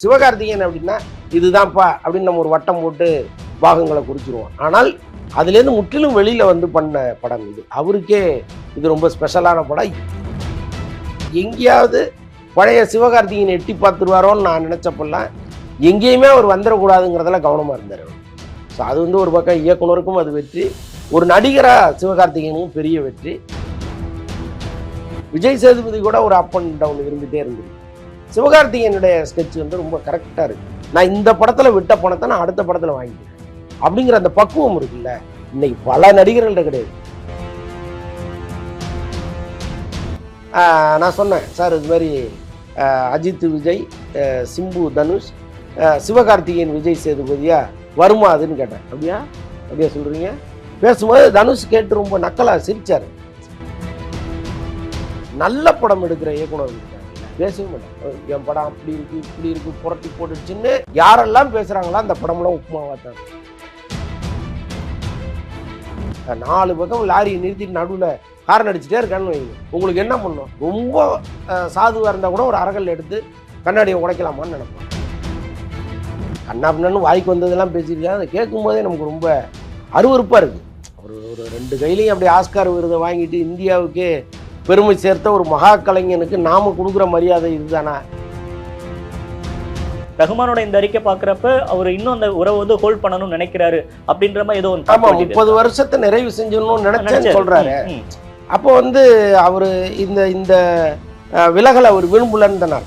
சிவகார்த்திகேயன் அப்படின்னா இதுதான்ப்பா அப்படின்னு நம்ம ஒரு வட்டம் போட்டு பாகங்களை குறிச்சிருவோம். ஆனால் அதுலேருந்து முற்றிலும் வெளியில் வந்து பண்ண படம் இது. அவருக்கே இது ரொம்ப ஸ்பெஷலான படம். எங்கேயாவது பழைய சிவகார்த்திகேயன் எட்டி பார்த்துருவாரோன்னு நான் நினச்சப்பெல்லாம் எங்கேயுமே அவர் வந்துடக்கூடாதுங்கிறதுல கவனமாக இருந்தார். ஸோ அது வந்து ஒரு பக்கம் இயக்குனருக்கும் அது வெற்றி, ஒரு நடிகராக சிவகார்த்திகேயனுக்கும் பெரிய வெற்றி. விஜய் சேதுபதி கூட ஒரு அப் அண்ட் டவுன் இருந்துகிட்டே இருந்தது. சிவகார்த்திகேயனுடைய ஸ்கெட்ச் வந்து ரொம்ப கரெக்டாக இருக்குது. நான் இந்த படத்தில் விட்ட பணத்தை நான் அடுத்த படத்தில் வாங்கிக்கிறேன் அப்படிங்கிற அந்த பக்குவம் இருக்குல்ல, இன்னைக்கு பல நடிகர்கள்ட்ட கிடையாது. நான் சொன்னேன் சார் இது மாதிரி அஜித் விஜய், சிம்பு தனுஷ், சிவகார்த்திகேயன் விஜய் சேதுபதியா வருமா அதுன்னு கேட்டேன். அப்படியா சொல்கிறீங்க? பேசும்போது தனுஷ் கேட்டு ரொம்ப நக்கலாக சிரிச்சார். நல்ல படம் எடுக்கிற இயக்குனர் பேசவே மாட்டேன். என் படம் அப்படி இருக்கு இப்படி இருக்கு புரட்டி போட்டுச்சுன்னு யாரெல்லாம் பேசுறாங்களோ அந்த படம்லாம் உப்புமாவா தான். 4 பக்கம் லாரியை நிறுத்திட்டு நடுவில் ஹார்ன் அடிச்சுட்டே இருக்கான்னு வைங்க, உங்களுக்கு என்ன பண்ணும்? ரொம்ப சாதுவாக இருந்தால் கூட ஒரு அரகல் எடுத்து கண்ணாடியை உடைக்கலாமான்னு நினைப்போம். கண்ணாபின்னு வாய்க்கு வந்ததெல்லாம் பேசியிருக்காங்க. அதை கேட்கும் போதே நமக்கு ரொம்ப அருவருப்பாக இருக்குது. ஒரு 2 கையிலையும் அப்படி ஆஸ்கார் விருதை வாங்கிட்டு இந்தியாவுக்கே பெருமை சேர்த்த ஒரு மகா கலைஞனுக்கு நாம கொடுக்குற மரியாதை இதுதானா? ரஹ்மானோட இந்த அறிக்கை பார்க்குறப்ப அவர் இன்னும் அந்த உறவை வந்து ஹோல்ட் பண்ணணும்னு நினைக்கிறாரு அப்படின்ற மாதிரி ஏதோ ஒன்று. ஆமா, 30 வருஷத்தை நிறைவு செஞ்சணும்னு நினைச்சேன்னு சொல்றாரு. அப்போ வந்து அவரு இந்த இந்த விலகல் அவர் விரும்பலன்னு தானே.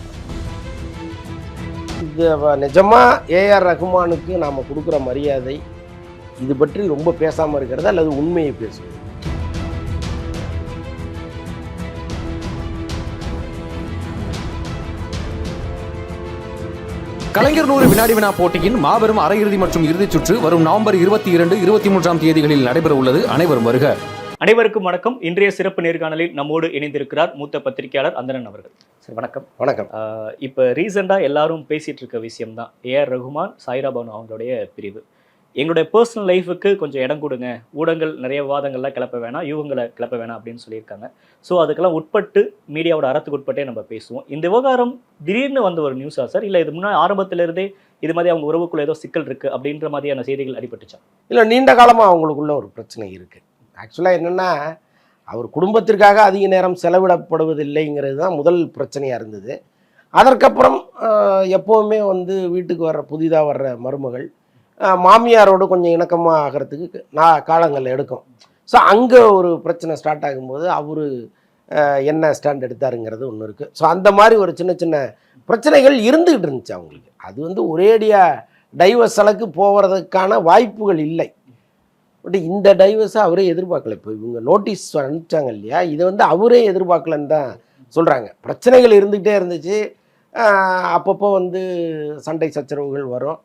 இது நிஜமா ஏஆர் ரஹ்மானுக்கு நாம கொடுக்குற மரியாதை இது பற்றி ரொம்ப பேசாம இருக்கிறது அல்லது உண்மையை பேசுவது? கலைஞர் 100 வினாடி வினா போட்டியின் மாபெரும் அரையிறுதி மற்றும் இறுதிச் சுற்று வரும் நவம்பர் 22, 23 தேதிகளில் நடைபெற உள்ளது. அனைவரும் வருக. அனைவருக்கும் வணக்கம். இன்றைய சிறப்பு நேர்காணலில் நம்மோடு இணைந்திருக்கிறார் மூத்த பத்திரிகையாளர் அந்தரன் அவர்கள். சார் வணக்கம். வணக்கம். இப்போ ரீசெண்டாக எல்லாரும் பேசிட்டு இருக்க விஷயம் தான் ஏஆர் ரஹ்மான், சாய்ரா பானு அவங்களுடைய பிரிவு. எங்களுடைய பர்சனல் லைஃபுக்கு கொஞ்சம் இடம் கொடுங்க, ஊடகங்கள் நிறைய விவாதங்கள்லாம் கிளப்ப வேணாம், யூகங்களை கிளப்ப வேணாம் அப்படின்னு சொல்லியிருக்காங்க. ஸோ அதுக்கெல்லாம் உட்பட்டு மீடியாவோட அறத்துக்கு உட்பட்டே நம்ம பேசுவோம். இந்த விவகாரம் திடீர்னு வந்த ஒரு நியூஸா சார், இல்லை இது முன்னாடி ஆரம்பத்திலிருந்தே இது மாதிரி அவங்க உறவுக்குள்ள ஏதோ சிக்கல் இருக்குது அப்படின்ற மாதிரியான செய்திகள் அடிபட்டுச்சா? இல்லை, நீண்ட காலமாக அவங்களுக்குள்ள ஒரு பிரச்சனை இருக்குது. ஆக்சுவலாக என்னென்னா, அவர் குடும்பத்திற்காக அதிக நேரம் செலவிடப்படுவதில்லைங்கிறது தான் முதல் பிரச்சனையாக இருந்தது. அதற்கப்புறம் எப்போவுமே வந்து வீட்டுக்கு வர்ற புதிதாக வர்ற மருமகள் மாமியாரோடு கொஞ்சம் இணக்கமாக ஆகிறதுக்கு காலங்கள் எடுக்கும். ஸோ அங்கே ஒரு பிரச்சனை ஸ்டார்ட் ஆகும்போது அவர் என்ன ஸ்டாண்ட் எடுத்தாருங்கிறது ஒன்று இருக்குது. ஸோ அந்த மாதிரி ஒரு சின்ன சின்ன பிரச்சனைகள் இருந்துகிட்டு இருந்துச்சு அவங்களுக்கு. அது வந்து ஒரேடியாக டைவர்ஸ் அளவுக்கு போகிறதுக்கான வாய்ப்புகள் இல்லை. பட் இந்த டைவர்ஸை அவரே எதிர்பார்க்கல. இப்போ இவங்க நோட்டீஸ் அனுப்பிச்சாங்க இல்லையா, இதை வந்து அவரே எதிர்பார்க்கலன்னு தான் சொல்கிறாங்க. பிரச்சனைகள் இருந்துகிட்டே இருந்துச்சு. அப்பப்போ வந்து சண்டை சச்சரவுகள் வரும்.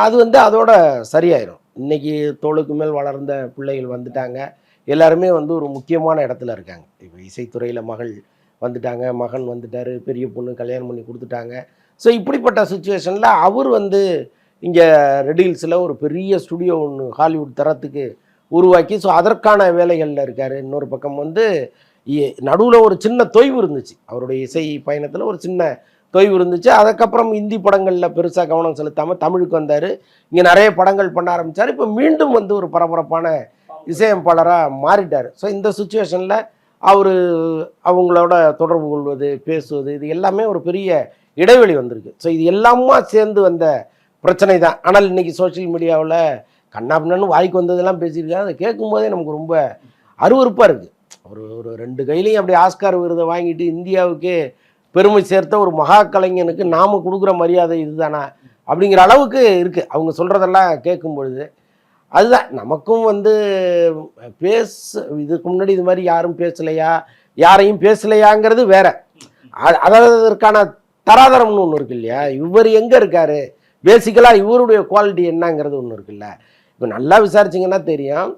அது வந்து அதோட சரியாயிடும். இன்றைக்கி தோளுக்கு மேல் வளர்ந்த பிள்ளைகள் வந்துட்டாங்க. எல்லாருமே வந்து ஒரு முக்கியமான இடத்துல இருக்காங்க. இப்போ இசைத்துறையில் மகள் வந்துட்டாங்க, மகன் வந்துட்டார், பெரிய பொண்ணு கல்யாணம் பண்ணி கொடுத்துட்டாங்க. ஸோ இப்படிப்பட்ட சுச்சுவேஷனில் அவர் வந்து இங்கே ரெட் ஹில்ஸில் ஒரு பெரிய ஸ்டுடியோ ஒன்று ஹாலிவுட் தரத்துக்கு உருவாக்கி ஸோ அதற்கான வேலைகளில் இருக்கார். இன்னொரு பக்கம் வந்து நடுவில் ஒரு சின்ன தொய்வு இருந்துச்சு. அவருடைய இசை பயணத்தில் ஒரு சின்ன தொய்வு இருந்துச்சு. அதுக்கப்புறம் இந்தி படங்களில் பெருசாக கவனம் செலுத்தாமல் தமிழுக்கு வந்தார். இங்கே நிறைய படங்கள் பண்ண ஆரம்பித்தார். இப்போ மீண்டும் வந்து ஒரு பரபரப்பான இசையமைப்பாளராக மாறிட்டார். ஸோ இந்த சுச்சுவேஷனில் அவர் அவங்களோட தொடர்பு கொள்வது, பேசுவது, இது எல்லாமே ஒரு பெரிய இடைவெளி வந்திருக்கு. ஸோ இது எல்லாமா சேர்ந்து வந்த பிரச்சனை தான். ஆனால் இன்றைக்கி சோஷியல் மீடியாவில் கண்ணாபின்னு வாய்க்கு வந்ததெல்லாம் பேசியிருக்காங்க. அதை கேட்கும்போதே நமக்கு ரொம்ப அருவருப்பாக இருக்குது. ஒரு 2 கையிலையும் அப்படி ஆஸ்கார் விருதை வாங்கிட்டு இந்தியாவுக்கே பெருமை சேர்த்த ஒரு மகா கலைஞனுக்கு நாம் கொடுக்குற மரியாதை இதுதானா அப்படிங்கிற அளவுக்கு இருக்குது அவங்க சொல்கிறதெல்லாம் கேட்கும் பொழுது. அதுதான் நமக்கும் வந்து இதுக்கு முன்னாடி இது மாதிரி யாரும் பேசலையா, யாரையும் பேசலையாங்கிறது வேற. அதாவது அதற்கான தராதரம்னு ஒன்று இருக்கு இல்லையா, இவர் எங்கே இருக்கார், பேசிக்கலாக இவருடைய குவாலிட்டி என்னங்கிறது ஒன்று இருக்குல்ல. இப்போ நல்லா விசாரிச்சிங்கன்னா தெரியும்,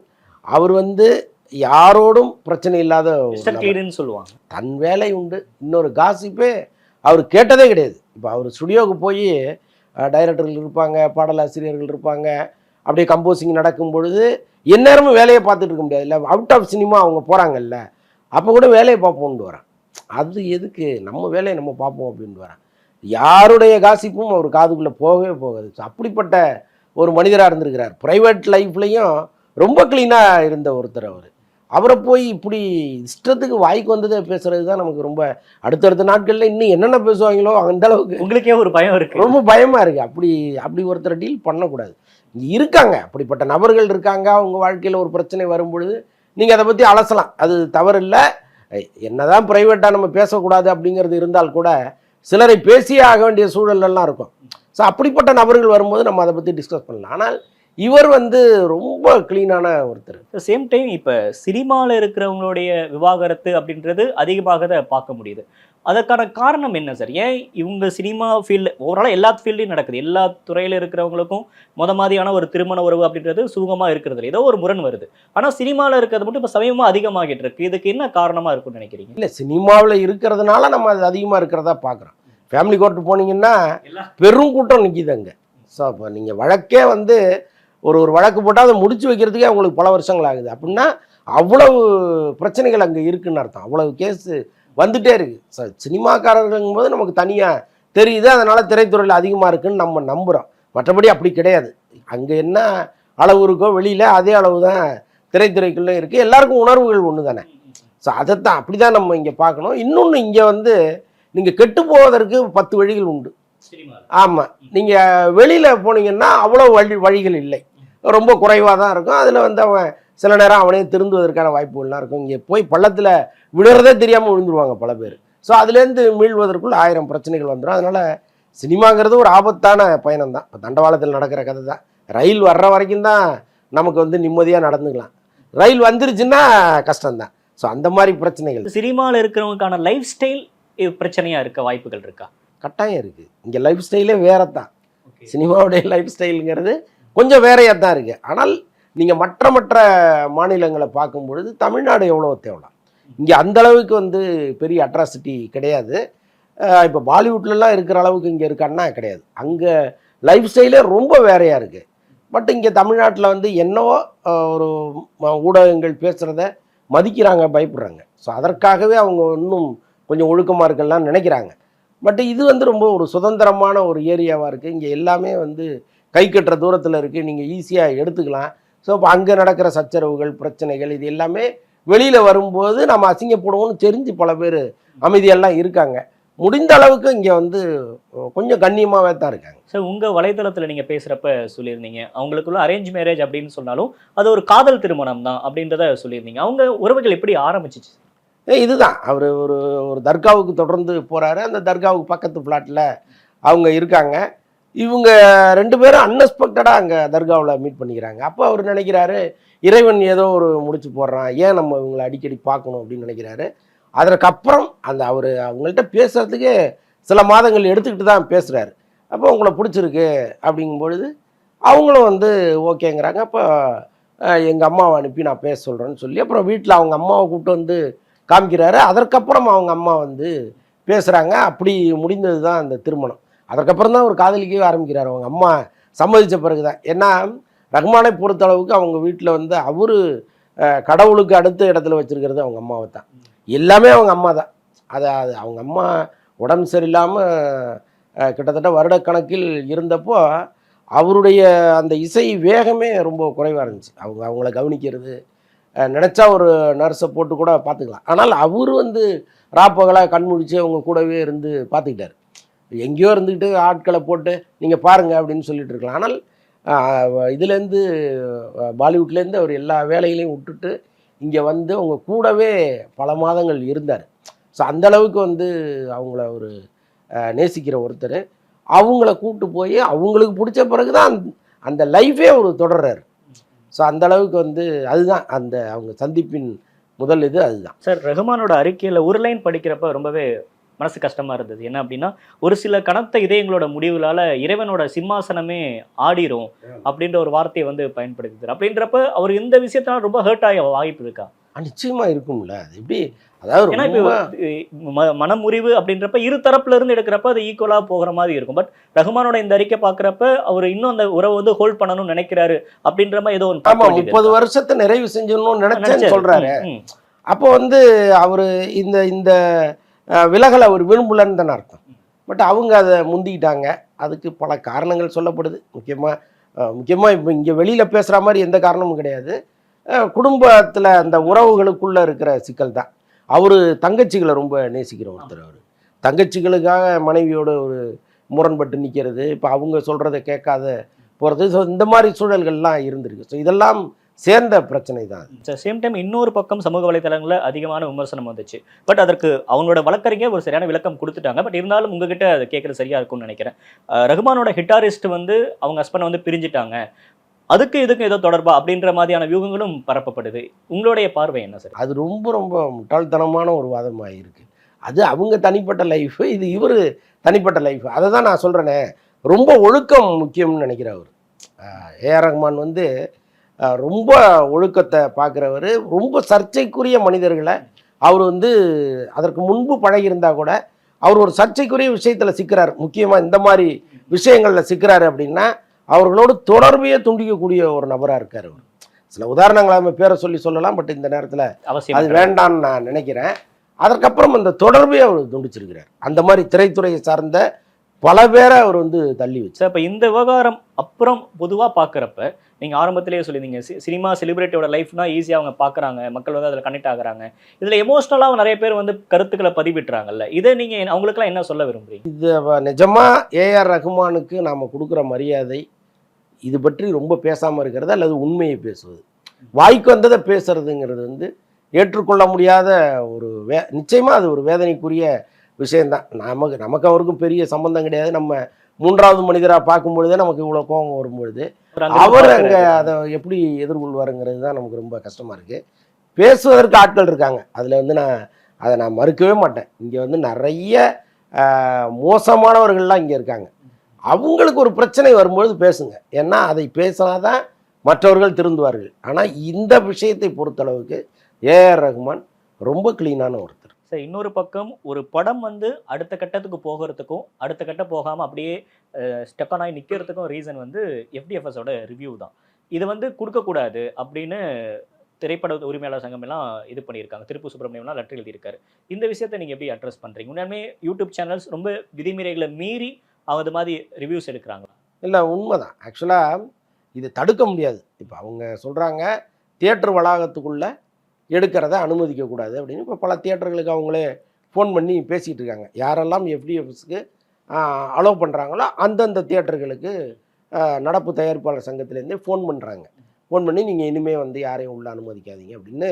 அவர் வந்து யாரோடும் பிரச்சனை இல்லாத சொல்லுவாங்க. தன் வேலை உண்டு. இன்னொரு காசிப்பே அவர் கேட்டதே கிடையாது. இப்போ அவர் ஸ்டுடியோவுக்கு போய் டைரக்டர்கள் இருப்பாங்க, பாடலாசிரியர்கள் இருப்பாங்க, அப்படியே கம்போசிங் நடக்கும் பொழுது எந்நேரமும் வேலையை பார்த்துட்டு இருக்க முடியாது இல்லை. அவுட் ஆஃப் சினிமா அவங்க போகிறாங்கல்ல, அப்போ கூட வேலையை பார்ப்போம்னு வரேன். அது எதுக்கு, நம்ம வேலையை நம்ம பார்ப்போம் அப்படின்ட்டு வரேன். யாருடைய காசிப்பும் அவர் காதுக்குள்ளே போகவே போகாது. ஸோ அப்படிப்பட்ட ஒரு மனிதராக இருந்திருக்கிறார். ப்ரைவேட் லைஃப்லையும் ரொம்ப க்ளீனாக இருந்த ஒருத்தர் அவர். அவரை போய் இப்படி இஷ்டத்துக்கு வாய்க்கு வந்ததை பேசுறது தான் நமக்கு ரொம்ப அடுத்தடுத்த நாட்களில் இன்னும் என்னென்ன பேசுவாங்களோ அந்த அளவுக்கு உங்களுக்கே ஒரு பயம் இருக்கு. ரொம்ப பயமாக இருக்குது. அப்படி ஒருத்தரை டீல் பண்ணக்கூடாது. இங்கே இருக்காங்க, அப்படிப்பட்ட நபர்கள் இருக்காங்க. அவங்க வாழ்க்கையில் ஒரு பிரச்சனை வரும்பொழுது நீங்கள் அதை பற்றி அலசலாம், அது தவறு இல்லை. என்னதான் ப்ரைவேட்டாக நம்ம பேசக்கூடாது அப்படிங்கிறது இருந்தால் கூட சிலரை பேசியே ஆக வேண்டிய சூழலெல்லாம் இருக்கும். ஸோ அப்படிப்பட்ட நபர்கள் வரும்போது நம்ம அதை பற்றி டிஸ்கஸ் பண்ணலாம். ஆனால் இவர் ரொம்ப க்ளீனான ஒருத்தர். சேம் டைம் இப்போ சினிமாவில் இருக்கிறவங்களுடைய விவாகரத்து அப்படின்றது அதிகமாக தான் பார்க்க முடியுது. அதற்கான காரணம் என்ன சார்? ஏன் இவங்க சினிமா ஃபீல்டு ஓவராலாக எல்லா ஃபீல்டையும் நடக்குது, எல்லா துறையில் இருக்கிறவங்களுக்கும் மாதிரியான ஒரு திருமண உறவு அப்படின்றது சுகமாக இருக்கிறது, ஏதோ ஒரு முரண் வருது. ஆனால் சினிமாவில் இருக்கிறது மட்டும் இப்போ சமயமாக அதிகமாகிட்டு இருக்கு. இதுக்கு என்ன காரணமாக இருக்கும்னு நினைக்கிறீங்க? இல்லை, சினிமாவில் இருக்கிறதுனால நம்ம அது அதிகமாக இருக்கிறதா பார்க்குறோம். ஃபேமிலி கோர்ட்டு போனீங்கன்னா பெரும் கூட்டம் நிற்கிது அங்கே. ஸோ அப்போ நீங்கள் வழக்கே ஒரு வழக்கு போட்டால் அதை முடிச்சு வைக்கிறதுக்கே அவங்களுக்கு பல வருஷங்கள் ஆகுது. அப்படின்னா அவ்வளவு பிரச்சனைகள் அங்கே இருக்குன்னு அர்த்தம். அவ்வளவு கேஸு வந்துட்டே இருக்குது. ஸோ சினிமாக்காரர்களுங்கும் போது நமக்கு தனியாக தெரியுது, அதனால் திரைத்துறையில் அதிகமாக இருக்குதுன்னு நம்ம நம்புகிறோம். மற்றபடி அப்படி கிடையாது. அங்கே என்ன அளவு இருக்கோ வெளியில் அதே அளவு தான் திரைத்துறைக்குள்ளே இருக்குது. எல்லாருக்கும் உணர்வுகள் ஒன்று தானே. ஸோ அதைத்தான் அப்படி தான் நம்ம இங்கே பார்க்கணும். இன்னொன்று இங்கே நீங்கள் கெட்டு போவதற்கு 10 வழிகள் உண்டு. ஆமாம், நீங்கள் வெளியில் போனீங்கன்னா அவ்வளோ வழிகள் இல்லை, ரொம்ப குறைவாக தான் இருக்கும். அதில் அவன் சில நேரம் அவனே திருந்துவதற்கான வாய்ப்புகள்லாம் இருக்கும். இங்கே போய் பள்ளத்தில் விழுறதே தெரியாமல் விழுந்துருவாங்க பல பேர். ஸோ அதுலேருந்து மீள்வதற்குள் 1000 பிரச்சனைகள் வந்துடும். அதனால் சினிமாங்கிறது ஒரு ஆபத்தான பயணம் தான். இப்போ தண்டவாளத்தில் நடக்கிற கதை தான். ரயில் வர்ற வரைக்கும் தான் நமக்கு நிம்மதியாக நடந்துக்கலாம். ரயில் வந்துருச்சுன்னா கஷ்டம்தான். ஸோ அந்த மாதிரி பிரச்சனைகள் சினிமாவில் இருக்கிறவங்களுக்கான லைஃப் ஸ்டைல் பிரச்சனையாக இருக்க வாய்ப்புகள் இருக்கா? கட்டாயம் இருக்குது. இங்கே லைஃப் ஸ்டைலே வேறு தான். சினிமாவுடைய லைஃப் ஸ்டைலுங்கிறது கொஞ்சம் வேறையாக தான் இருக்குது. ஆனால் நீங்கள் மற்ற மாநிலங்களை பார்க்கும் பொழுது தமிழ்நாடு எவ்வளோ தேவலாம். இங்கே அந்த அளவுக்கு பெரிய அட்ராசிட்டி கிடையாது. இப்போ பாலிவுட்லலாம் இருக்கிற அளவுக்கு இங்கே இருக்கான்னா கிடையாது. அங்கே லைஃப் ஸ்டைலே ரொம்ப வேறையாக இருக்குது. பட் இங்கே தமிழ்நாட்டில் என்னவோ ஒரு ஊடகங்கள் பேசுகிறத மதிக்கிறாங்க, பயப்படுறாங்க. ஸோ அதற்காகவே அவங்க இன்னும் கொஞ்சம் ஒழுக்கமாக இருக்கலாம் நினைக்கிறாங்க. பட் இது ரொம்ப ஒரு சுதந்திரமான ஒரு ஏரியாவாக இருக்குது. இங்கே எல்லாமே கை கட்டுற தூரத்தில் இருக்குது, நீங்கள் ஈஸியாக எடுத்துக்கலாம். ஸோ இப்போ அங்கே நடக்கிற சச்சரவுகள், பிரச்சனைகள் இது எல்லாமே வெளியில் வரும்போது நம்ம அசிங்கப்படுவோம்னு தெரிஞ்சு பல பேர் அமைதியெல்லாம் இருக்காங்க. முடிந்த அளவுக்கு இங்கே கொஞ்சம் கண்ணியமாகவே தான் இருக்காங்க. சார், உங்கள் வலைதளத்தில் நீங்கள் பேசுகிறப்ப சொல்லியிருந்தீங்க, அவங்களுக்குள்ள அரேஞ்ச் மேரேஜ் அப்படின்னு சொன்னாலும் அது ஒரு காதல் திருமணம் தான் அப்படின்றத சொல்லியிருந்தீங்க. அவங்க உறவுகள் எப்படி ஆரம்பிச்சிச்சு? இதுதான், அவர் ஒரு தர்காவுக்கு தொடர்ந்து போகிறாரு. அந்த தர்காவுக்கு பக்கத்து ஃப்ளாட்டில் அவங்க இருக்காங்க. இவங்க 2 பேரும் அன்எக்ஸ்பெக்டடாக அங்கே தர்காவில் மீட் பண்ணிக்கிறாங்க. அப்போ அவர் நினைக்கிறாரு, இறைவன் ஏதோ ஒரு முடிச்சு போடுறான், ஏன் நம்ம இவங்களை அடிக்கடி பார்க்கணும் அப்படின்னு நினைக்கிறாரு. அதற்கப்புறம் அவங்கள்ட்ட பேசுகிறதுக்கே சில மாதங்கள் எடுத்துக்கிட்டு தான் பேசுகிறாரு. அப்போ உங்களை பிடிச்சிருக்கு அப்படிங்கும்பொழுது அவங்களும் ஓகேங்கிறாங்க. அப்போ எங்கள் அம்மாவை அனுப்பி நான் பேச சொல்கிறேன்னு சொல்லி அப்புறம் வீட்டில் அவங்க அம்மாவை கூப்பிட்டு காமிக்கிறாரு. அதற்கப்புறம் அவங்க அம்மா பேசுகிறாங்க. அப்படி முடிந்தது தான் அந்த திருமணம். அதற்கப்புறம் தான் அவர் காதலிக்கவே ஆரம்பிக்கிறார். அவங்க அம்மா சம்மதித்த பிறகு தான். ஏன்னா ரஹ்மானை பொறுத்தளவுக்கு அவங்க வீட்டில் அவர் கடவுளுக்கு அடுத்த இடத்துல வச்சுருக்கிறது அவங்க அம்மாவை தான். எல்லாமே அவங்க அம்மா தான். அது அவங்க அம்மா உடம்பு சரியில்லாமல் கிட்டத்தட்ட வருடக்கணக்கில் இருந்தப்போ அவருடைய அந்த இசை வேகமே ரொம்ப குறைவாக இருந்துச்சு. அவங்கள கவனிக்கிறது, நினச்சா ஒரு நர்ஸை போட்டு கூட பார்த்துக்கலாம். ஆனால் அவர் ராப்பகலாக கண்முடிச்சு அவங்க கூடவே இருந்து பார்த்துக்கிட்டார். எங்கேயோ இருந்துக்கிட்டு ஆட்களை போட்டு நீங்கள் பாருங்கள் அப்படின்னு சொல்லிட்டு இருக்கலாம். ஆனால் இதுலேருந்து பாலிவுட்லேருந்து அவர் எல்லா வேலைகளையும் விட்டுட்டு இங்கே அவங்க கூடவே பல மாதங்கள் இருந்தார். ஸோ அந்தளவுக்கு அவங்கள ஒரு நேசிக்கிற ஒருத்தர். அவங்கள கூப்பிட்டு போய் அவங்களுக்கு பிடிச்ச பிறகு தான் அந்த லைஃபே அவர் தொடர்றாரு. ஸோ அந்தளவுக்கு அதுதான் அவங்க சந்திப்பின் முதல் அதுதான். சார், ரஹ்மானோட அறிக்கையில் ஒரு லைன் படிக்கிறப்ப ரொம்பவே மனசு கஷ்டமாக இருந்தது. என்ன அப்படின்னா, ஒரு சில கனத்த இதயங்களோட முடிவுகளால் இறைவனோட சிம்மாசனமே ஆடிரும் அப்படின்ற ஒரு வார்த்தையை பயன்படுத்துது. அப்படின்றப்ப அவர் இந்த விஷயத்தால் ரொம்ப ஹர்ட் ஆக வாய்ப்பு இருக்கா? நிச்சயமாக இருக்கும்ல. அது எப்படி, அதாவது ஏன்னா இப்போ மனமுறிவு அப்படின்றப்ப இரு தரப்புல இருந்து எடுக்கிறப்ப அது ஈக்குவலாக போகிற மாதிரி இருக்கும். பட் ரஹ்மானோட இந்த அறிக்கை பார்க்குறப்ப அவர் இன்னும் அந்த உறவை ஹோல்ட் பண்ணணும்னு நினைக்கிறாரு அப்படின்ற மாதிரி ஏதோ ஒன்று. ஆமாம், 30 வருஷத்தை நிறைவு செஞ்சணும்னு நினைச்சேன்னு சொல்கிறாரு. அப்போ அவர் இந்த விலகலை அவர் விரும்பலன்னு தானே அர்த்தம். பட் அவங்க அதை முந்திக்கிட்டாங்க. அதுக்கு பல காரணங்கள் சொல்லப்படுது. முக்கியமாக இப்போ இங்கே வெளியில் பேசுகிற மாதிரி எந்த காரணமும் கிடையாது. குடும்பத்தில் அந்த உறவுகளுக்குள்ளே இருக்கிற சிக்கல் தான். அவர் தங்கச்சிகளை ரொம்ப நேசிக்கிற ஒருத்தர். அவர் தங்கச்சிகளுக்காக மனைவியோட ஒரு முரண்பட்டு நிற்கிறது, இப்போ அவங்க சொல்கிறத கேட்காத போகிறது. ஸோ இந்த மாதிரி சூழல்கள்லாம் இருந்திருக்கு. ஸோ இதெல்லாம் சேர்ந்த பிரச்சனை தான். சேம் டைம் இன்னொரு பக்கம் சமூக வலைதளங்களில் அதிகமான விமர்சனம் வந்துச்சு. பட் அதற்கு அவங்களோட வழக்கறிஞர் ஒரு சரியான விளக்கம் கொடுத்துட்டாங்க. பட் இருந்தாலும் உங்ககிட்ட அதை கேட்குறது சரியா இருக்கும்னு நினைக்கிறேன். ரகுமானோட ஹிட்டாரிஸ்ட் வந்து அவங்க ஹஸ்பண்ட் வந்து பிரிஞ்சுட்டாங்க, அதுக்கு இதுக்கும் ஏதோ தொடர்பா அப்படின்ற மாதிரியான வியூகங்களும் பரப்பப்படுது. உங்களுடைய பார்வை என்ன சார்? அது ரொம்ப ரொம்ப முட்டாள்தனமான ஒரு வாதமாக இருக்குது. அது அவங்க தனிப்பட்ட லைஃபு, இது இவர் தனிப்பட்ட லைஃப். அதை தான் நான் சொல்கிறேனே, ரொம்ப ஒழுக்கம் முக்கியம்னு நினைக்கிறவர். ஏஆர் ரஹ்மான் வந்து ரொம்ப ஒழுக்கத்தை பார்க்குறவர். ரொம்ப சர்ச்சைக்குரிய மனிதர்களை அவர் வந்து அதற்கு முன்பு பழகியிருந்தால் கூட அவர் ஒரு சர்ச்சைக்குரிய விஷயத்தில் சிக்கிறார். முக்கியமாக இந்த மாதிரி விஷயங்களில் சிக்கிறாரு அப்படின்னா அவர்களோடு தொடர்பையே துண்டிக்கக்கூடிய ஒரு நபராக இருக்கார் அவர். சில உதாரணங்களை நம்ம பேரை சொல்லலாம், பட் இந்த நேரத்தில் அது வேண்டான்னு நான் நினைக்கிறேன். அதற்கப்புறம் அந்த தொடர்பையே அவர் துண்டிச்சிருக்கிறார். அந்த மாதிரி திரைத்துறையை சார்ந்த பல பேரை அவர் வந்து தள்ளி வச்சு. இப்போ இந்த விவகாரம் அப்புறம் பொதுவாக பார்க்குறப்ப நீங்கள் ஆரம்பத்திலேயே சொல்லியிருந்தீங்க, சினிமா செலிபிரிட்டியோட லைஃப்னா ஈஸியாக அவங்க பார்க்குறாங்க, மக்கள் வந்து அதில் கனெக்ட் ஆகுறாங்க, இதில் எமோஷ்னலாக நிறைய பேர் வந்து கருத்துக்களை பதிவிட்டுறாங்கல்ல, இதை நீங்கள் அவங்களுக்குலாம் என்ன சொல்ல விரும்புறீங்க? இது நிஜமாக ஏஆர் ரஹ்மானுக்கு நாம் கொடுக்குற மரியாதை இது பற்றி ரொம்ப பேசாமல் இருக்கிறது அல்லது உண்மையை பேசுவது, வாய்க்கு வந்ததை பேசுறதுங்கிறது வந்து ஏற்றுக்கொள்ள முடியாத ஒரு நிச்சயமாக அது ஒரு வேதனைக்குரிய விஷயந்தான். நமக்கு அவருக்கும் பெரிய சம்பந்தம் கிடையாது. நம்ம மூன்றாவது மனிதராக பார்க்கும்பொழுதே நமக்கு இவ்வளோ கோபம் வரும்பொழுது அவர் அங்கே அதை எப்படி எதிர்கொள்வாருங்கிறது தான் நமக்கு ரொம்ப கஷ்டமாக இருக்குது. பேசுவதற்கு ஆட்கள் இருக்காங்க, அதில் வந்து நான் மறுக்கவே மாட்டேன். இங்கே வந்து நிறைய மோசமானவர்கள்லாம் இங்கே இருக்காங்க. அவங்களுக்கு ஒரு பிரச்சனை வரும்பொழுது பேசுங்க, ஏன்னா அதை பேசினாதான் மற்றவர்கள் திருந்துவார்கள். ஆனால் இந்த விஷயத்தை பொறுத்தளவுக்கு ஏஆர் ரஹ்மான் ரொம்ப கிளீனான ஒருத்தர். சார், இன்னொரு பக்கம் ஒரு படம் வந்து அடுத்த கட்டத்துக்கு போகிறதுக்கும் அடுத்த கட்டம் போகாமல் அப்படியே ஸ்டெக்கான் ஆகி நிற்கிறதுக்கும் ரீசன் வந்து FDFSோட ரிவ்யூ தான். இது வந்து கொடுக்கக்கூடாது அப்படின்னு திரைப்பட உரிமையாளர் சங்கம் எல்லாம் இது பண்ணியிருக்காங்க. திருப்பூர் சுப்பிரமணியம்லாம் லெட்டர் எழுதியிருக்காரு. இந்த விஷயத்தை நீங்கள் எப்படி அட்ரஸ் பண்ணுறீங்க? உண்மையுமே யூடியூப் சேனல்ஸ் ரொம்ப விதிமுறைகளை மீறி அவங்க மாதிரி ரிவ்யூஸ் எடுக்கிறாங்க. இல்லை, உண்மைதான். ஆக்சுவலாக இது தடுக்க முடியாது. இப்போ அவங்க சொல்கிறாங்க தியேட்டர் வளாகத்துக்குள்ளே எடுக்கிறத அனுமதிக்கக்கூடாது அப்படின்னு. இப்போ பல தியேட்டர்களுக்கு அவங்களே ஃபோன் பண்ணி பேசிகிட்டு இருக்காங்க. யாரெல்லாம் FDFSக்கு அலோவ் பண்ணுறாங்களோ அந்தந்த தியேட்டர்களுக்கு நடப்பு தயாரிப்பாளர் சங்கத்திலேருந்தே ஃபோன் பண்ணுறாங்க. ஃபோன் பண்ணி நீங்கள் இனிமேல் வந்து யாரையும் உள்ளே அனுமதிக்காதீங்க அப்படின்னு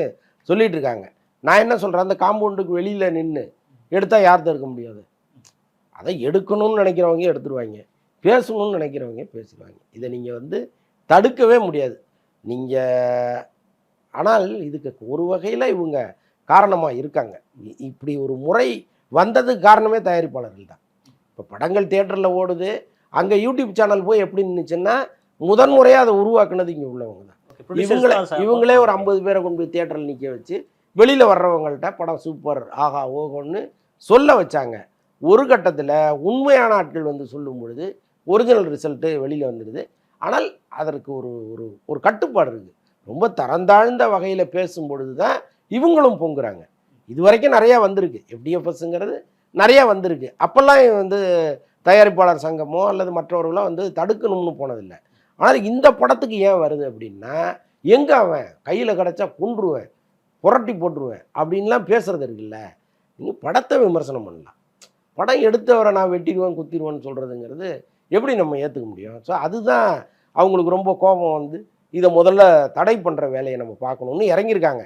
சொல்லிகிட்டு இருக்காங்க. நான் என்ன சொல்கிறேன், அந்த காம்பவுண்டுக்கு வெளியில் நின்று எடுத்தால் யார் தடுக்க முடியாது? அதை எடுக்கணும்னு நினைக்கிறவங்க எடுத்துருவாங்க, பேசணும்னு நினைக்கிறவங்க பேசிடுவாங்க. இதை நீங்கள் வந்து தடுக்கவே முடியாது. நீங்கள் ஆனால் இதுக்கு ஒரு வகையில் இவங்க காரணமாக இருக்காங்க. இப்படி ஒரு முறை வந்ததுக்கு காரணமே தயாரிப்பாளர்கள் தான். இப்போ படங்கள் தியேட்டரில் ஓடுது, அங்கே யூடியூப் சேனல் போய் எப்படி நின்றுச்சுன்னா முதன்முறையாக அதை உருவாக்குனது இங்கே உள்ளவங்க தான். இவங்களே ஒரு 50 பேரை கொண்டு போய் தியேட்டரில் நிற்க வச்சு வெளியில் வர்றவங்கள்ட்ட படம் சூப்பர் ஆகா ஓகோன்னு சொல்ல வச்சாங்க. ஒரு கட்டத்தில் உண்மையான ஆட்கள் வந்து சொல்லும் பொழுது ஒரிஜினல் ரிசல்ட்டு வெளியில் வந்துடுது. ஆனால் அதற்கு ஒரு கட்டுப்பாடு இருக்குது. ரொம்ப தரந்தாழ்ந்த வகையில் பேசும் பொழுது தான் இவங்களும் பொங்குறாங்க. இது வரைக்கும் நிறையா வந்திருக்கு, FDFSங்கிறது நிறையா வந்திருக்கு. அப்போல்லாம் வந்து தயாரிப்பாளர் சங்கமோ அல்லது மற்றவர்களோ வந்து தடுக்கணும்னு போனதில்லை. ஆனால் இந்த படத்துக்கு ஏன் வருது அப்படின்னா, எங்கே அவன் கையில் கிடச்சா கொன்றுவேன், புரட்டி போட்டுருவேன் அப்படின்லாம் பேசுகிறது இருக்குல்ல. நீங்கள் படத்தை விமர்சனம் பண்ணலாம், படம் எடுத்தவரை நான் வெட்டிடுவேன் குத்திடுவேன்னு சொல்கிறதுங்கிறது எப்படி நம்ம ஏற்றுக்க முடியும்? ஸோ அதுதான் அவங்களுக்கு ரொம்ப கோபம் வந்து இதை முதல்ல தடை பண்ணுற வேலையை நம்ம பார்க்கணுன்னு இறங்கியிருக்காங்க.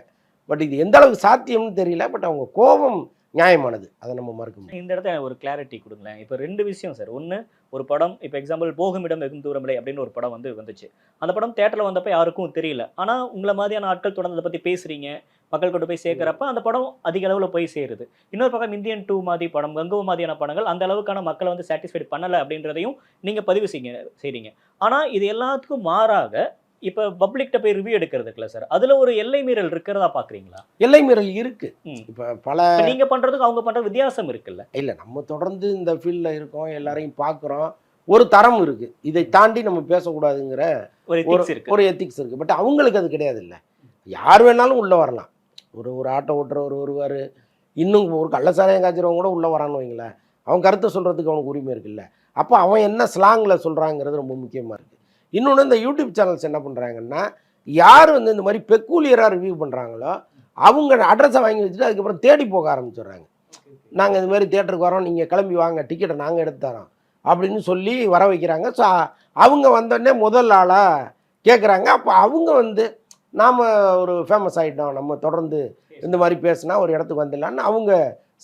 பட் இது எந்த அளவுக்கு சாத்தியம்னு தெரியல. பட் அவங்க கோபம் நியாயமானது, அதை நம்ம மறுக்க முடியும். இந்த இடத்துல ஒரு கிளாரிட்டி கொடுங்களேன். இப்போ 2 விஷயம் சார். ஒன்று, ஒரு படம் இப்போ எக்ஸாம்பிள் போகுமிடம் வெகும் தூரமில்லை அப்படின்னு ஒரு படம் வந்துச்சு. அந்த படம் தேட்டரில் வந்தப்போ யாருக்கும் தெரியல. ஆனால் உங்களை மாதிரியான ஆட்கள் தொடர்ந்து அதை பற்றி பேசுகிறீங்க, மக்கள் கொண்டு போய் சேர்க்குறப்ப அந்த படம் அதிக அளவில் போய் சேருது. இன்னொரு பக்கம் இந்தியன் 2 மாதிரி படம், கங்குவ மாதிரியான படங்கள் அந்த அளவுக்கான மக்களை வந்து சாட்டிஸ்ஃபைட் பண்ணலை அப்படின்றதையும் நீங்கள் பதிவு செய்கிறீங்க. ஆனால் இது எல்லாத்துக்கும் மாறாக இப்போ பப்ளிக்கிட்ட போய் ரிவ்யூ எடுக்கிறதுக்குல சார், அதில் ஒரு எல்லை மீறல் இருக்கிறதா பார்க்குறீங்களா? எல்லை மீறல் இருக்குது. இப்போ பல நீங்கள் பண்ணுறதுக்கு அவங்க பண்ணுற வித்தியாசம் இருக்குல்ல? இல்லை, நம்ம தொடர்ந்து இந்த ஃபீல்டில் இருக்கோம், எல்லாரையும் பார்க்குறோம், ஒரு தரம் இருக்குது. இதை தாண்டி நம்ம பேசக்கூடாதுங்கிற ஒரு எத்திக்ஸ் இருக்குது. பட் அவங்களுக்கு அது கிடையாது. இல்லை, யார் வேணாலும் உள்ளே வரலாம். ஒரு ஆட்டோ ஓட்டுறவர் வருவார், இன்னும் ஒரு கள்ளச்சாராயம் காய்ச்சறவங்க கூட உள்ளே வரான்னு வைங்களேன். அவன் கருத்தை சொல்கிறதுக்கு அவனுக்கு உரிமை இருக்குல்ல. அப்போ அவன் என்ன ஸ்லாங்கில் சொல்கிறாங்கிறது ரொம்ப முக்கியமாக இருக்குது. இன்னொன்று இந்த யூடியூப் சேனல்ஸ் என்ன பண்ணுறாங்கன்னா, யார் வந்து இந்த மாதிரி பெக்கூலியராக ரிவ்யூ பண்ணுறாங்களோ அவங்க அட்ரஸை வாங்கி வச்சுட்டு அதுக்கப்புறம் தேடி போக ஆரம்பிச்சிடுறாங்க. நாங்கள் இது மாதிரி தியேட்டருக்கு வரோம், நீங்கள் கிளம்பி வாங்க, டிக்கெட்டை நாங்கள் எடுத்து தரோம் அப்படின்னு சொல்லி வர வைக்கிறாங்க. ஸோ அவங்க வந்தோடனே முதல் ஆளாக கேட்குறாங்க. அப்போ அவங்க வந்து நாம் ஒரு ஃபேமஸ் ஆகிட்டோம், நம்ம தொடர்ந்து இந்த மாதிரி பேசுனா ஒரு இடத்துக்கு வந்துடலான்னு அவங்க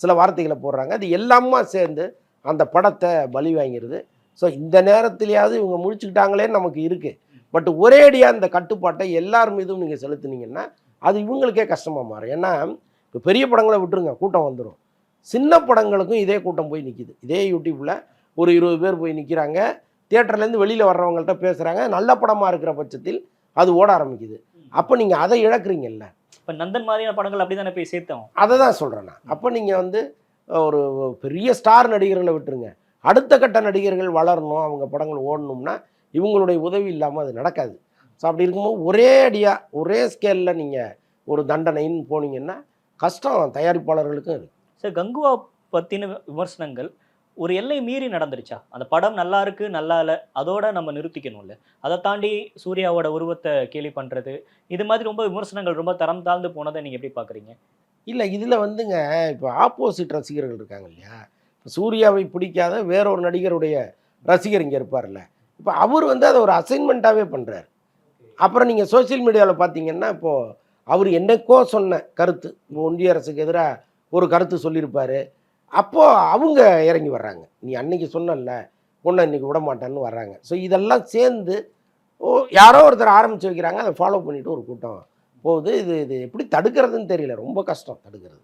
சில வார்த்தைகளை போடுறாங்க. அது எல்லாமே சேர்ந்து அந்த படத்தை பலி வாங்கிடுது. ஸோ இந்த நேரத்திலேயாவது இவங்க முடிச்சுக்கிட்டாங்களேன்னு நமக்கு இருக்குது. பட் ஒரேடியாக இந்த கட்டுப்பாட்டை எல்லார் மீதும் நீங்கள் செலுத்துனீங்கன்னா அது இவங்களுக்கே கஷ்டமாக மாறும். ஏன்னா இப்போ பெரிய படங்களை விட்டுருங்க, கூட்டம் வந்துடும். சின்ன படங்களுக்கும் இதே கூட்டம் போய் நிற்கிது. இதே யூடியூப்பில் ஒரு 20 பேர் போய் நிற்கிறாங்க. தியேட்டர்லேருந்து வெளியில் வர்றவங்கள்ட்ட பேசுகிறாங்க. நல்ல படமாக இருக்கிற பட்சத்தில் அது ஓட ஆரம்பிக்குது. அப்போ நீங்கள் அதை இழக்கிறீங்கல்ல. இப்போ நந்தன் மாதிரியான படங்கள் அப்படி தானே போய் சேர்த்தோம். அதை தான் சொல்கிறேன் நான். அப்போ நீங்கள் வந்து ஒரு பெரிய ஸ்டார் நடிகர்களை விட்டுருங்க, அடுத்த கட்ட நடிகர்கள் வளரணும், அவங்க படங்கள் ஓடணும்னா இவங்களுடைய உதவி இல்லாமல் அது நடக்காது. ஸோ அப்படி இருக்கும்போது ஒரே அடியாக ஒரே ஸ்கேலில் நீங்கள் ஒரு தண்டனைன்னு போனீங்கன்னா கஷ்டம் தயாரிப்பாளர்களுக்கும் இருக்குது. சார், கங்குவா பற்றின விமர்சனங்கள் ஒரு எல்லை மீறி நடந்துருச்சா? அந்த படம் நல்லா இருக்கு, நல்லா இல்லை, அதோட நம்ம நிறுத்திக்கணும்ல. அதை தாண்டி சூர்யாவோட உருவத்தை கேலி பண்ணுறது, இது மாதிரி ரொம்ப விமர்சனங்கள் ரொம்ப தரம் தாழ்ந்து போனதை நீங்கள் எப்படி பார்க்குறீங்க? இல்லை, இதில் வந்துங்க இப்போ ஆப்போசிட் ரசிகர்கள் இருக்காங்க இல்லையா. இப்போ சூர்யாவை பிடிக்காத வேறொரு நடிகருடைய ரசிகர் இங்கே இருப்பார்ல. இப்போ அவர் வந்து அதை ஒரு அசைன்மெண்ட்டாகவே பண்ணுறாரு. அப்புறம் நீங்கள் சோசியல் மீடியாவில் பார்த்தீங்கன்னா இப்போது அவர் என்னைக்கோ சொன்ன கருத்து, ஒன்றிய அரசுக்கு எதிராக ஒரு கருத்து சொல்லியிருப்பார். அப்போது அவங்க இறங்கி வர்றாங்க, நீ அன்னைக்கு சொன்னல பொண்ணை இன்றைக்கி விட மாட்டேன்னு வர்றாங்க. ஸோ இதெல்லாம் சேர்ந்து யாரோ ஒருத்தர் ஆரம்பித்து வைக்கிறாங்க, அதை ஃபாலோ பண்ணிவிட்டு ஒரு கூட்டம் போகுது. இது எப்படி தடுக்கிறதுன்னு தெரியல, ரொம்ப கஷ்டம் தடுக்கிறது.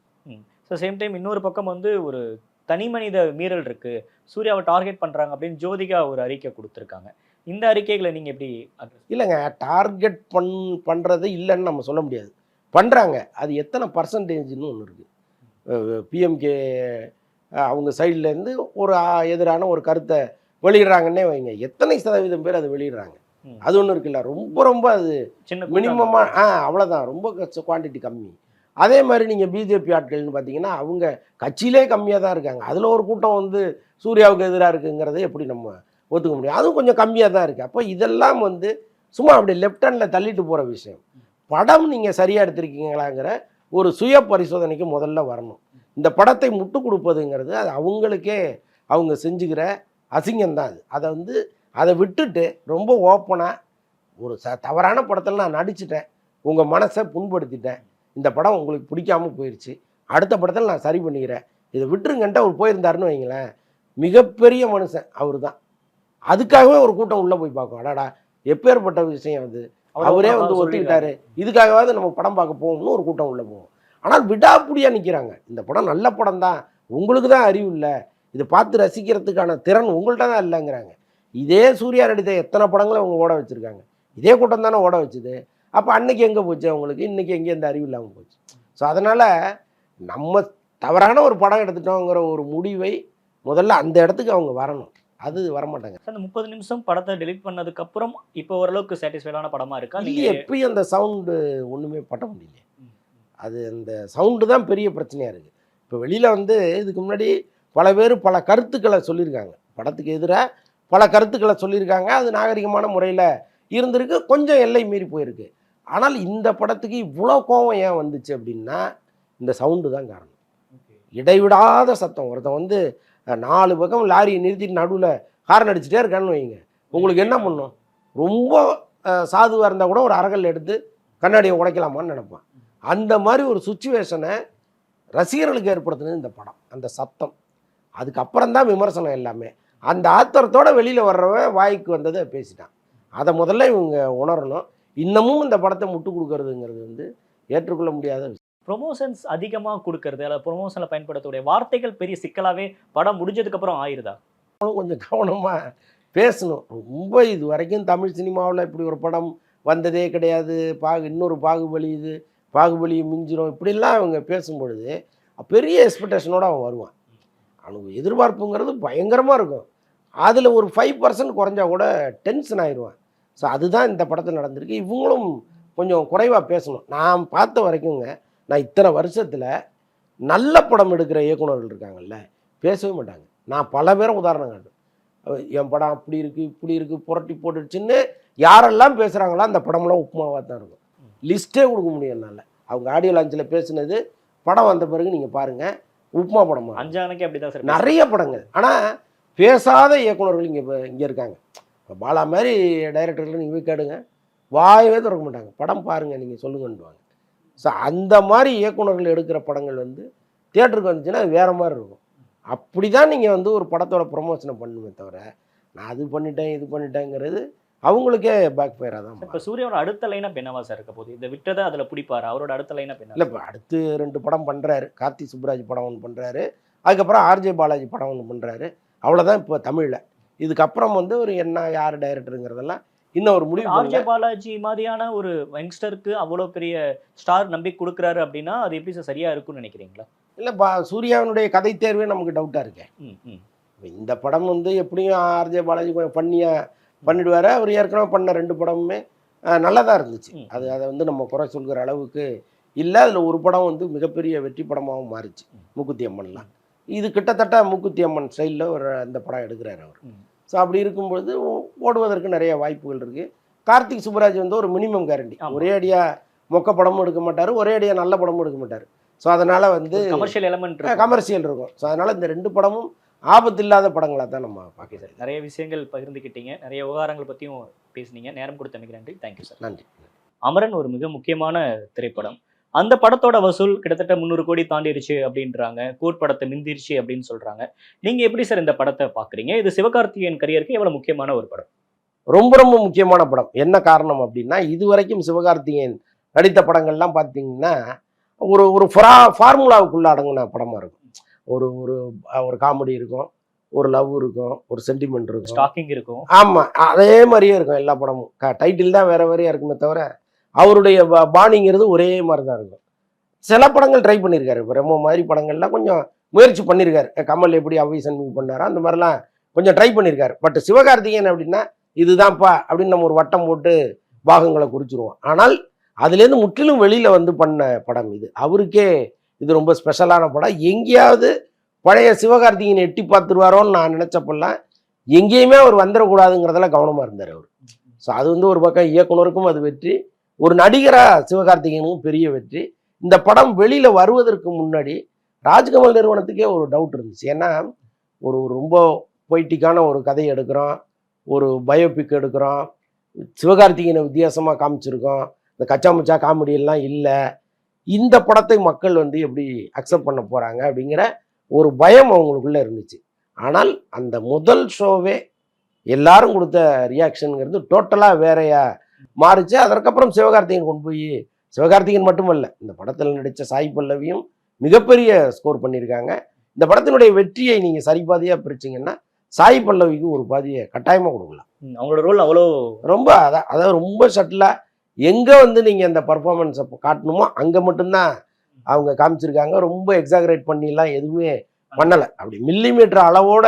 ஸோ சேம் டைம் இன்னொரு பக்கம் வந்து ஒரு தனி மனித மீறல் இருக்குது, சூர்யாவை டார்கெட் பண்ணுறாங்க அப்படின்னு ஜோதிகா ஒரு அறிக்கை கொடுத்துருக்காங்க. இந்த அறிக்கைகளை நீங்கள் எப்படி? இல்லைங்க, டார்கெட் பண்ணுறது இல்லைன்னு நம்ம சொல்ல முடியாது, பண்ணுறாங்க. அது எத்தனை பர்சன்டேஜ்னு ஒன்று இருக்குது. பிஎம்கே அவங்க சைட்லேருந்து ஒரு எதிரான ஒரு கருத்தை வெளியிடுறாங்கன்னே வைங்க, எத்தனை சதவீதம் பேர் அதை வெளியிடுறாங்க அது ஒன்று இருக்குல்ல. ரொம்ப ரொம்ப அது சின்ன மினிமமாக அவ்வளோதான், ரொம்ப குவான்டிட்டி கம்மி. அதே மாதிரி நீங்கள் பிஜேபி ஆட்கள்னு பார்த்தீங்கன்னா அவங்க கட்சியிலே கம்மியாக தான் இருக்காங்க. அதில் ஒரு கூட்டம் வந்து சூர்யாவுக்கு எதிராக இருக்குங்கிறத எப்படி நம்ம ஒத்துக்க முடியும்? அதுவும் கொஞ்சம் கம்மியாக தான் இருக்குது. அப்போ இதெல்லாம் வந்து சும்மா அப்படி லெஃப்ட் ஹேண்டில் தள்ளிட்டு போகிற விஷயம். படம் நீங்கள் சரியாக எடுத்திருக்கீங்களாங்கிற ஒரு சுய பரிசோதனைக்கு முதல்ல வரணும். இந்த படத்தை முட்டு கொடுப்பதுங்கிறது அது அவங்களுக்கே அவங்க செஞ்சுக்கிற அசிங்கம்தான். அதை விட்டுட்டு ரொம்ப ஓப்பனாக ஒரு தவறான படத்தில் நான் நடிச்சிட்டேன், உங்கள் மனசை புண்படுத்திட்டேன், இந்த படம் உங்களுக்கு பிடிக்காமல் போயிடுச்சு, அடுத்த படத்தில் நான் சரி பண்ணிக்கிறேன், இதை விட்டுருங்கன்ட்டு அவர் போயிருந்தாருன்னு வைங்களேன், மிகப்பெரிய மனுஷன் அவர் தான். அதுக்காகவே ஒரு கூட்டம் உள்ளே போய் பார்க்கும், அடாடா எப்பேற்பட்ட விஷயம் அது, அவரே வந்து ஒத்துக்கிட்டாரு, இதுக்காகவாவது நம்ம படம் பார்க்க போகணும்னு ஒரு கூட்டம் உள்ளே போகும். ஆனால் விடாப்புடியாக நிற்கிறாங்க, இந்த படம் நல்ல படம் தான், உங்களுக்கு தான் அறிவு இல்லை, இதை பார்த்து ரசிக்கிறதுக்கான திறன் உங்கள்கிட்ட தான் இல்லைங்கிறாங்க. இதே சூர்யா நடித்த எத்தனை படங்களை அவங்க ஓட வச்சுருக்காங்க, இதே கூட்டம் தானே ஓட வச்சுது. அப்போ அன்னைக்கு எங்கே போச்சு அவங்களுக்கு, இன்றைக்கி எங்கே இந்த அறிவு இல்லாமல் போச்சு. ஸோ அதனால் நம்ம தவறான ஒரு படம் எடுத்துட்டோங்கிற ஒரு முடிவை முதல்ல அந்த இடத்துக்கு அவங்க வரணும், அது வரமாட்டாங்க. அந்த 30 நிமிஷம் படத்தை டெலிட் பண்ணதுக்கப்புறம் இப்போ ஓரளவுக்கு சாட்டிஸ்ஃபைடான படமாக இருக்கா? இல்லையே, எப்பயும் அந்த சவுண்டு ஒன்றுமே பட்ட முடியல. அது அந்த சவுண்டு தான் பெரிய பிரச்சனையாக இருக்குது. இப்போ வெளியில் வந்து இதுக்கு முன்னாடி பல பேர் பல கருத்துக்களை சொல்லியிருக்காங்க, படத்துக்கு எதிராக பல கருத்துக்களை சொல்லியிருக்காங்க, அது நாகரிகமான முறையில் இருந்திருக்கு, கொஞ்சம் எல்லை மீறி போயிருக்கு. ஆனால் இந்த படத்துக்கு இவ்வளோ கோபம் ஏன் வந்துச்சு அப்படின்னா இந்த சவுண்டு தான் காரணம். இடைவிடாத சத்தம், ஒருத்தன் வந்து 4 பக்கம் லாரியை நிறுத்திட்டு நடுவில் ஹார்ன் அடிச்சுட்டே இருக்கான்னு வைங்க, உங்களுக்கு என்ன பண்ணும்? ரொம்ப சாதுவாக இருந்தால் கூட ஒரு அரகல் எடுத்து கண்ணாடியை உடைக்கலாமான்னு நினைப்பான். அந்த மாதிரி ஒரு சுச்சுவேஷனை ரசிகர்களுக்கு ஏற்படுத்தினது இந்த படம், அந்த சத்தம். அதுக்கப்புறம் தான் விமர்சனம் எல்லாமே. அந்த ஆத்திரத்தோடு வெளியில் வர்றவன் வாய்க்கு வந்ததை பேசிட்டான். அதை முதல்ல இவங்க உணரணும். இன்னமும் இந்த படத்தை முட்டு கொடுக்கறதுங்கிறது வந்து ஏற்றுக்கொள்ள முடியாத விஷயம். ப்ரொமோஷன்ஸ் அதிகமாக கொடுக்கறது, அல்லது ப்ரொமோஷனில் பயன்படுத்தக்கூடிய வார்த்தைகள் பெரிய சிக்கலாகவே படம் முடிஞ்சதுக்கப்புறம் ஆயிருதா? கொஞ்சம் கவனமாக பேசணும். ரொம்ப இது வரைக்கும் தமிழ் சினிமாவில் இப்படி ஒரு படம் வந்ததே கிடையாது, இன்னொரு பாகுபலி, இது பாகுபலியை மிஞ்சிரும், இப்படிலாம் அவங்க பேசும்பொழுது பெரிய எக்ஸ்பெக்டேஷனோடு அவன் வருவான். அவனுக்கு எதிர்பார்ப்புங்கிறது பயங்கரமாக இருக்கும். அதில் ஒரு 5% குறைஞ்சா கூட டென்ஷன் ஆயிடுவான். ஸோ அதுதான் இந்த படத்தில் நடந்திருக்கு. இவங்களும் கொஞ்சம் குறைவாக பேசணும். நான் பார்த்த வரைக்குங்க, நான் இத்தனை வருஷத்தில் நல்ல படம் எடுக்கிற இயக்குனர்கள் இருக்காங்கல்ல, பேசவே மாட்டாங்க. நான் பல பேரை உதாரணம் காட்டுறேன். என் படம் அப்படி இருக்குது இப்படி இருக்குது புரட்டி போட்டுடுச்சுன்னு யாரெல்லாம் பேசுகிறாங்களோ அந்த படமெல்லாம் உப்புமாவாக தான் இருக்கும். லிஸ்ட்டே கொடுக்க முடியும் என்னால். அவங்க ஆடியோ லான்ச்சில் பேசுனது படம் வந்த பிறகு நீங்கள் பாருங்கள், உப்புமா படமா 5 அன்னைக்கு அப்படி தான் சார் நிறைய படங்கள். ஆனால் பேசாத இயக்குனர்கள் இங்கே இருக்காங்க. இப்போ பாலா மாதிரி டைரக்டர்கள் நீங்கள் போய் கேடுங்க, வாயவே திறக்க மாட்டாங்க. படம் பாருங்கள் நீங்கள் சொல்லுங்கன்னுவாங்க. ஸோ அந்த மாதிரி இயக்குனர்கள் எடுக்கிற படங்கள் வந்து தியேட்டருக்கு வந்துச்சுன்னா அது வேறு மாதிரி இருக்கும். அப்படி தான் நீங்கள் வந்து ஒரு படத்தோட ப்ரொமோஷனை பண்ணுமே தவிர நான் அது பண்ணிட்டேன் இது பண்ணிட்டேங்கிறது அவங்களுக்கே பேக் ஃபயராக தான். இப்போ சூர்யாவோட அடுத்த லைனப் என்னவா சார் இருக்க போகுது? இதை விட்டதை அதில் பிடிப்பாரு, அவரோட அடுத்த லைனப் என்ன? இல்லை, இப்போ அடுத்து 2 படம் பண்ணுறாரு. கார்த்தி சுப்புராஜ் படம் ஒன்று பண்ணுறாரு, அதுக்கப்புறம் ஆர்ஜே பாலாஜி படம் ஒன்று பண்ணுறாரு. அவ்வளோதான் இப்போ தமிழில். இதுக்கப்புறம் வந்து ஒரு என்ன யார் டைரக்டருங்கிறதெல்லாம் இன்னும் ஒரு முடிவு. ஆர்ஜே பாலாஜி மாதிரியான ஒரு யங்ஸ்டருக்கு அவ்வளோ பெரிய ஸ்டார் நம்பி கொடுக்குறாரு அப்படின்னா அது எப்படி சார் சரியாக இருக்கும்னு நினைக்கிறீங்களா? இல்லை, சூர்யாவினுடைய கதை தேர்வே நமக்கு டவுட்டாக இருக்கேன். இந்த படம் வந்து எப்படியும் ஆர்ஜே பாலாஜி கொஞ்சம் பண்ணிடுவார். அவர் ஏற்கனவே பண்ண 2 படமுமே நல்லா தான் இருந்துச்சு. அதை வந்து நம்ம குறை சொல்கிற அளவுக்கு இல்லை. அதில் ஒரு படம் வந்து மிகப்பெரிய வெற்றி படமாகவும் மாறிச்சு, மூக்குத்தி அம்மன்லாம். இது கிட்டத்தட்ட மூக்குத்தி அம்மன் ஸ்டைலில் அந்த படம் எடுக்கிறார் அவர். ஸோ அப்படி இருக்கும்பொழுது ஓடுவதற்கு நிறைய வாய்ப்புகள் இருக்குது. கார்த்திக் சுப்புராஜ் வந்து ஒரு மினிமம் கேரண்டி. ஒரே அடியாக மொக்க படமும் எடுக்க மாட்டார், ஒரே அடியாக நல்ல படமும் எடுக்க மாட்டார். ஸோ அதனால் வந்து கமர்ஷியல் இருக்கும். ஸோ அதனால் இந்த 2 படமும் ஆபத்து இல்லாத படங்களாக தான் நம்ம பார்க்க சார். நிறைய விஷயங்கள் பகிர்ந்துக்கிட்டீங்க, நிறைய விவகாரங்கள் பற்றியும் பேசுனீங்க. நேரம் கொடுத்தமைக்கு நன்றி. Thank you sir. நன்றி. அமரன் ஒரு மிக முக்கியமான திரைப்படம். அந்த படத்தோட வசூல் கிட்டத்தட்ட 300 கோடி தாண்டிருச்சு அப்படின்றாங்க, கோட் படத்தை மிந்திருச்சு அப்படின்னு சொல்றாங்க. நீங்க எப்படி சார் இந்த படத்தை பாக்குறீங்க? இது சிவகார்த்திகேயன் கரியருக்கு எவ்வளவு முக்கியமான ஒரு படம்? ரொம்ப ரொம்ப முக்கியமான படம். என்ன காரணம் அப்படின்னா, இதுவரைக்கும் சிவகார்த்திகேயன் நடித்த படங்கள்லாம் பார்த்தீங்கன்னா ஒரு ஃபார்முலாவுக்குள்ள அடங்கின படமா இருக்கும். ஒரு காமெடி இருக்கும், ஒரு லவ் இருக்கும், ஒரு சென்டிமெண்ட் இருக்கும், ஸ்டாக்கிங் இருக்கும். ஆமாம், அதே மாதிரியே இருக்கும் எல்லா படமும். டைட்டில் தான் வேற வேறையா இருக்குமே தவிர அவருடைய பாணிங்கிறது ஒரே மாதிரி தான் இருக்கும். சில படங்கள் ட்ரை பண்ணியிருக்காரு. இப்போ ரெமோ மாதிரி படங்கள்லாம் கொஞ்சம் முயற்சி பண்ணியிருக்காரு. கமல் எப்படி அவை சண்முகி பண்ணாரோ அந்த மாதிரிலாம் கொஞ்சம் ட்ரை பண்ணியிருக்காரு. பட் சிவகார்த்திகேயன் அப்படின்னா இதுதான்ப்பா அப்படின்னு நம்ம ஒரு வட்டம் போட்டு பாகங்களை குறிச்சிருவோம். ஆனால் அதுலேருந்து முற்றிலும் வெளியில் வந்து பண்ண படம் இது. அவருக்கே இது ரொம்ப ஸ்பெஷலான படம். எங்கேயாவது பழைய சிவகார்த்திகேயன் எட்டி பார்த்துருவாரோன்னு நான் நினச்சப்பெல்லாம் எங்கேயுமே அவர் வந்துடக்கூடாதுங்கிறதெல்லாம் கவனமாக இருந்தார் அவர். ஸோ அது வந்து ஒரு பக்கம் இயக்குனருக்கும் அது வெற்றி, ஒரு நடிகராக சிவகார்த்திகேயனுக்கும் பெரிய வெற்றி. இந்த படம் வெளியில் வருவதற்கு முன்னாடி ராஜ்கமல் நிறுவனத்துக்கே ஒரு டவுட் இருந்துச்சு. ஏன்னா ஒரு ரொம்ப பொய்ட்டிக்கான ஒரு கதையை எடுக்கிறோம், ஒரு பயோபிக் எடுக்கிறோம், சிவகார்த்திகேயனை வித்தியாசமாக காமிச்சிருக்கோம், இந்த கச்சா முச்சா காமெடியெல்லாம் இல்லை, இந்த படத்தை மக்கள் வந்து எப்படி அக்செப்ட் பண்ண போகிறாங்க அப்படிங்கிற ஒரு பயம் அவங்களுக்குள்ளே இருந்துச்சு. ஆனால் அந்த முதல் ஷோவே எல்லாரும் கொடுத்த ரியாக்ஷனுங்கிறது டோட்டலாக வேறையா மாறிச்சு. அதற்கப்புறம் சிவகார்த்திகேயன் கொண்டு போய், சிவகார்த்திகேயன் மட்டுமல்ல, இந்த படத்தில் நடித்த சாய் பல்லவியும் மிகப்பெரிய ஸ்கோர் பண்ணியிருக்காங்க. இந்த படத்தினுடைய வெற்றியை நீங்கள் சரிபாதியாக பிரிச்சிங்கன்னா சாய் பல்லவிக்கு ஒரு பாதியை கட்டாயமாக கொடுக்கலாம். அவங்களோட ரோல் அவ்வளோ ரொம்ப அதாவது ரொம்ப ஷட்டிலாக எங்கே வந்து நீங்கள் அந்த பர்ஃபார்மன்ஸை காட்டணுமோ அங்கே மட்டும்தான் அவங்க காமிச்சிருக்காங்க. ரொம்ப எக்ஸாகரேட் பண்ணிலாம் எதுவுமே பண்ணலை. அப்படி மில்லிமீட்டர் அளவோட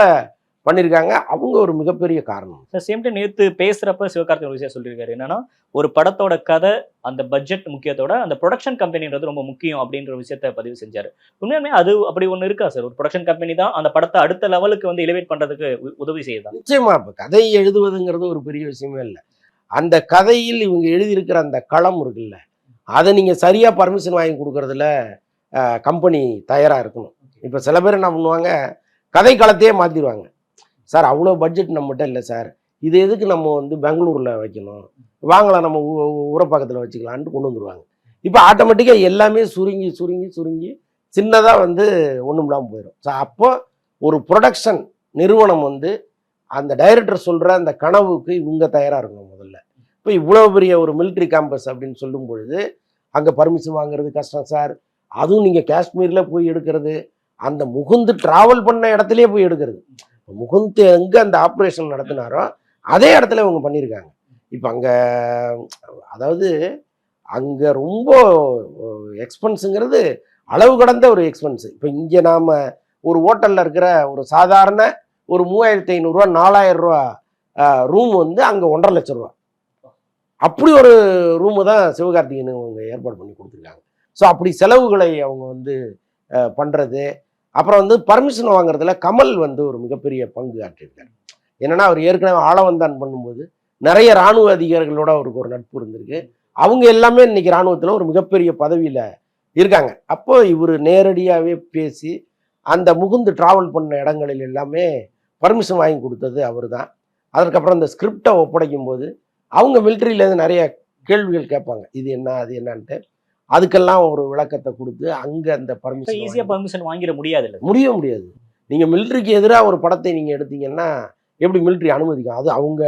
பண்ணியிருக்காங்க. அவங்க ஒரு மிகப்பெரிய காரணம். சேம் டைம் நேற்று பேசுகிறப்ப சிவகார்த்திகேயன் விஷயம் சொல்லியிருக்காரு. என்னன்னா, ஒரு படத்தோட கதை, அந்த பட்ஜெட் முக்கியத்தோட அந்த ப்ரொடக்ஷன் கம்பெனின்றது ரொம்ப முக்கியம் அப்படின்ற விஷயத்த பதிவு செஞ்சார். உண்மையுமே அது அப்படி ஒன்று இருக்கா சார்? ஒரு ப்ரொடக்ஷன் கம்பெனி தான் அந்த படத்தை அடுத்த லெவலுக்கு வந்து எலிவேட் பண்ணுறதுக்கு உதவி செய்யுதா? நிச்சயமா. இப்போ கதை எழுதுவதுங்கிறது ஒரு பெரிய விஷயமே இல்லை. அந்த கதையில் இவங்க எழுதியிருக்கிற அந்த களம் இருக்குல்ல, அதை நீங்கள் சரியாக பர்மிஷன் வாங்கி கொடுக்குறதுல கம்பெனி தயாராக இருக்கணும். இப்போ சில பேர் என்ன பண்ணுவாங்க, கதை களத்தையே மாற்றிடுவாங்க. சார் அவ்வளோ பட்ஜெட் நம்மகிட்ட இல்லை சார், இது எதுக்கு நம்ம வந்து பெங்களூரில் வைக்கணும், வாங்கலாம் நம்ம ஊரப்பாக்கத்தில் வச்சுக்கலான்ட்டு கொண்டு வந்துடுவாங்க. இப்போ ஆட்டோமேட்டிக்காக எல்லாமே சுருங்கி சுருங்கி சுருங்கி சின்னதாக வந்து ஒன்றும் இல்லாமல் போயிடும். ஸோ அப்போ ஒரு ப்ரொடக்ஷன் நிறுவனம் வந்து அந்த டைரக்டர் சொல்கிற அந்த கனவுக்கு இவங்க தயாராக இருக்கணும் முதல்ல. இப்போ இவ்வளோ பெரிய ஒரு மிலிட்ரி கேம்பஸ் அப்படின்னு சொல்லும் பொழுது அங்கே பர்மிஷன் வாங்குறது கஷ்டம் சார். அதுவும் நீங்கள் காஷ்மீரில் போய் எடுக்கிறது, அந்த முகுந்து ட்ராவல் பண்ண இடத்துலையே போய் எடுக்கிறது. முகுந்து எங்கே அந்த ஆப்ரேஷன் நடத்தினாரோ அதே இடத்துல இவங்க பண்ணியிருக்காங்க. இப்போ அங்கே அதாவது அங்கே ரொம்ப எக்ஸ்பென்ஸுங்கிறது அளவு கடந்த ஒரு எக்ஸ்பென்ஸு. இப்போ இங்கே நாம் ஒரு ஹோட்டலில் இருக்கிற ஒரு சாதாரண ஒரு 3500 4000 ரூபா ரூம் வந்து அங்கே 1.5 லட்சம் ரூபா. அப்படி ஒரு ரூமு தான் சிவகார்த்திகேயன் அவங்க ஏற்பாடு பண்ணி கொடுத்துருக்காங்க. ஸோ அப்படி செலவுகளை அவங்க வந்து பண்ணுறது, அப்புறம் வந்து பர்மிஷன் வாங்குறதுல கமல் வந்து ஒரு மிகப்பெரிய பங்கு ஆற்றியிருக்காரு. என்னன்னா அவர் ஏற்கனவே ஆளவந்தான் பண்ணும்போது நிறைய இராணுவ அதிகாரிகளோட அவருக்கு ஒரு நட்பு இருந்திருக்கு. அவங்க எல்லாமே இன்னைக்கு இராணுவத்தில் ஒரு மிகப்பெரிய பதவியில் இருக்காங்க. அப்போ இவர் நேரடியாகவே பேசி அந்த முகுந்து டிராவல் பண்ண இடங்களில் எல்லாமே பர்மிஷன் வாங்கி கொடுத்தது அவர் தான். அதற்கப்புறம் இந்த ஸ்கிரிப்டை ஒப்படைக்கும் போது அவங்க மிலிட்ரியிலேருந்து நிறைய கேள்விகள் கேட்பாங்க, இது என்ன அது என்னன்ட்டு. அதுக்கெல்லாம் ஒரு விளக்கத்தை கொடுத்து அங்கே அந்த பர்மிஷன் ஈஸியா பர்மிஷன் வாங்கிட முடியாது இல்ல? முடியாது. நீங்கள் மிலிட்ரிக்கு எதிராக ஒரு படத்தை நீங்கள் எடுத்தீங்கன்னா எப்படி மிலிட்ரி அனுமதிக்கும்? அது அவங்க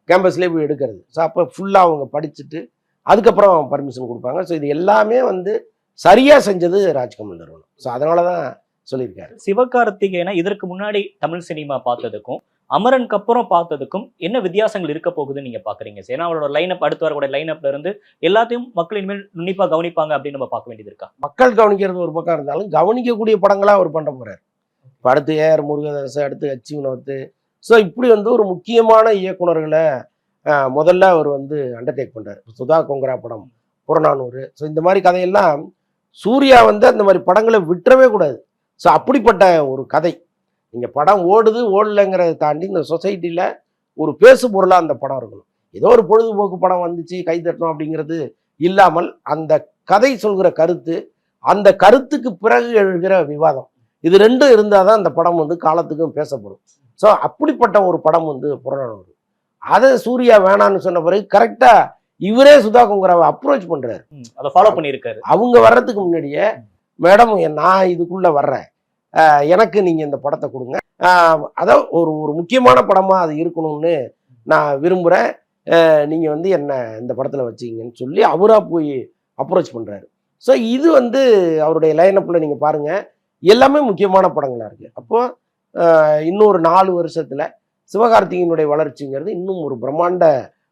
கேம்பஸ்லேயே போய் எடுக்கிறது. ஸோ அப்போ ஃபுல்லாக அவங்க படிச்சுட்டு அதுக்கப்புறம் பர்மிஷன் கொடுப்பாங்க. ஸோ இது எல்லாமே வந்து சரியாக செஞ்சது ராஜ்கமல் நிறுவனம். ஸோ அதனால தான் சொல்லியிருக்காரு. சிவகார்த்திகேயனை இதற்கு முன்னாடி தமிழ் சினிமா பார்த்ததுக்கும் அமரனுக்கு அப்புறம் பார்த்ததுக்கும் என்ன வித்தியாசங்கள் இருக்க போகுதுன்னு நீங்க பாக்குறீங்க? ஏன்னா அவரோட லைனப், அடுத்து வரக்கூடிய லைனப்ல இருந்து எல்லாத்தையும் மக்கள் இனிமேல் உன்னிப்பா கவனிப்பாங்க அப்படின்னு நம்ம பார்க்க வேண்டியது இருக்கா? மக்கள் கவனிக்கிறது ஒரு பக்கம் இருந்தாலும் கவனிக்கக்கூடிய படங்களாக அவர் பண்ண போறாரு. இப்போ அடுத்து ஏஆர் முருகதாஸ், அடுத்து ஹச் வினோத். ஸோ இப்படி வந்து ஒரு முக்கியமான இயக்குனர்களை முதல்ல அவர் வந்து அண்டர்டேக் பண்றாரு. சுதா கொங்கரா படம், புறநானூறு. ஸோ இந்த மாதிரி கதையெல்லாம் சூர்யா வந்து அந்த மாதிரி படங்களை விட்டுறவே கூடாது. ஸோ அப்படிப்பட்ட ஒரு கதை. நீங்கள் படம் ஓடுது ஓடலைங்கிறத தாண்டி இந்த சொசைட்டியில் ஒரு பேசு பொருளாக அந்த படம் இருக்கணும். ஏதோ ஒரு பொழுதுபோக்கு படம் வந்துச்சு கை தட்டணும் அப்படிங்கிறது இல்லாமல் அந்த கதை சொல்கிற கருத்து, அந்த கருத்துக்கு பிறகு எழுகிற விவாதம், இது ரெண்டும் இருந்தால் தான் அந்த படம் வந்து காலத்துக்கும் பேசப்படும். ஸோ அப்படிப்பட்ட ஒரு படம் வந்து புறநானூறு. அதை சூர்யா வேணான்னு சொன்ன பிறகு கரெக்டாக இவரே சுதா கொங்கராவை அப்ரோச் பண்ணுறாரு. அதை ஃபாலோ பண்ணியிருக்காரு. அவங்க வர்றதுக்கு முன்னாடியே, மேடம் நான் இதுக்குள்ளே வர்றேன், எனக்கு நீங்கள் இந்த படத்தை கொடுங்க, அதான் ஒரு முக்கியமான படமாக அது இருக்கணும்னு நான் விரும்புகிறேன், நீங்கள் வந்து என்ன இந்த படத்தில் வச்சுக்கிங்கன்னு சொல்லி அவராக போய் அப்ரோச் பண்ணுறாரு. ஸோ இது வந்து அவருடைய லைனப்பில் நீங்கள் பாருங்கள், எல்லாமே முக்கியமான படங்களாக இருக்குது. அப்போது இன்னொரு 4 வருஷத்தில் சிவகார்த்திகேயனுடைய வளர்ச்சிங்கிறது இன்னும் ஒரு பிரம்மாண்ட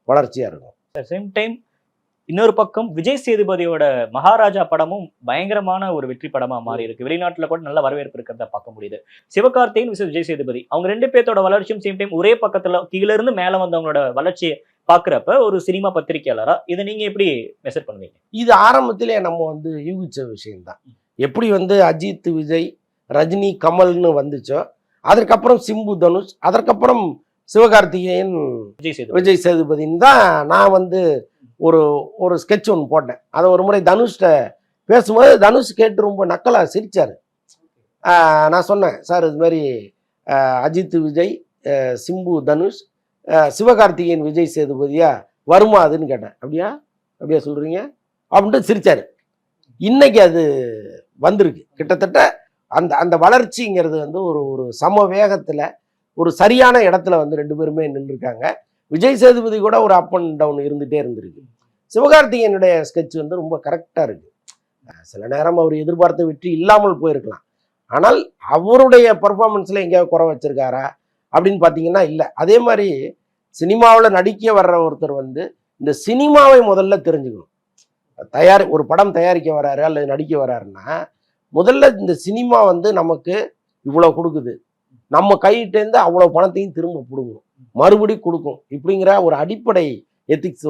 வளர்ச்சியாக இருக்கும். சேம் டைம் இன்னொரு பக்கம் விஜய் சேதுபதியோட மகாராஜா படமும் பயங்கரமான ஒரு வெற்றி படமா மாறி இருக்கு. வெளிநாட்டுல கூட நல்ல வரவேற்பு இருக்கிறத பார்க்க முடியுது. சிவகார்த்திகேயன் விஜய் சேதுபதி அவங்க 2 பேர்த்தோட வளர்ச்சியும் சேம் டைம் ஒரே பக்கத்துல கீழே இருந்து மேல வந்தவங்களோட வளர்ச்சியை பாக்குறப்ப ஒரு சினிமா பத்திரிகையாளரா இதை நீங்க எப்படி மெசேஜ் பண்ணுவீங்க? இது ஆரம்பத்திலே நம்ம வந்து யூகிச்ச விஷயம்தான். எப்படி வந்து அஜித், விஜய், ரஜினி, கமல்னு வந்துச்சோ, அதற்கப்புறம் சிம்பு, தனுஷ், அதற்கப்புறம் சிவகார்த்திகேயன், விஜய் சேதுபதின்னு தான் நான் வந்து ஒரு ஸ்கெட்ச் ஒன்று போட்டேன். அதை ஒரு முறை தனுஷ்ட பேசும்போது தனுஷ் கேட்டு ரொம்ப நக்கலாக சிரிச்சார். நான் சொன்னேன், சார் இது மாதிரி அஜித் விஜய், சிம்பு தனுஷ், சிவகார்த்திகேயன் விஜய் சேதுபதியா வருமா அதுன்னு கேட்டேன். அப்படியா சொல்கிறீங்க அப்படின்ட்டு சிரிச்சார். இன்னைக்கு அது வந்திருக்கு. கிட்டத்தட்ட அந்த வளர்ச்சிங்கிறது வந்து ஒரு சம வேகத்தில் ஒரு சரியான இடத்துல வந்து 2 பேருமே நின்றுருக்காங்க. விஜய் சேதுபதி கூட ஒரு அப் அண்ட் டவுன் இருந்துகிட்டே இருந்திருக்கு. சிவகார்த்திகேயனுடைய ஸ்கெட்ச் வந்து ரொம்ப கரெக்டாக இருக்குது. சில நேரம் அவர் எதிர்பார்த்த வெற்றி இல்லாமல் போயிருக்கலாம். ஆனால் அவருடைய பர்ஃபார்மன்ஸில் எங்கேயாவது குறை வச்சிருக்காரா அப்படின்னு பார்த்தீங்கன்னா இல்லை. அதே மாதிரி சினிமாவில் நடிக்க வர்ற ஒருத்தர் வந்து இந்த சினிமாவை முதல்ல தெரிஞ்சுக்கணும். ஒரு படம் தயாரிக்க வராரு அல்லது நடிக்க வராருன்னா முதல்ல இந்த சினிமா வந்து நமக்கு இவ்வளோ கொடுக்குது, நம்ம கையிட்டேருந்து அவ்வளோ பணத்தையும் திரும்ப கொடுக்கணும், மறுபடி கொடுக்கும், இப்படிங்கிற ஒரு அடிப்படை எத்திக்ஸ்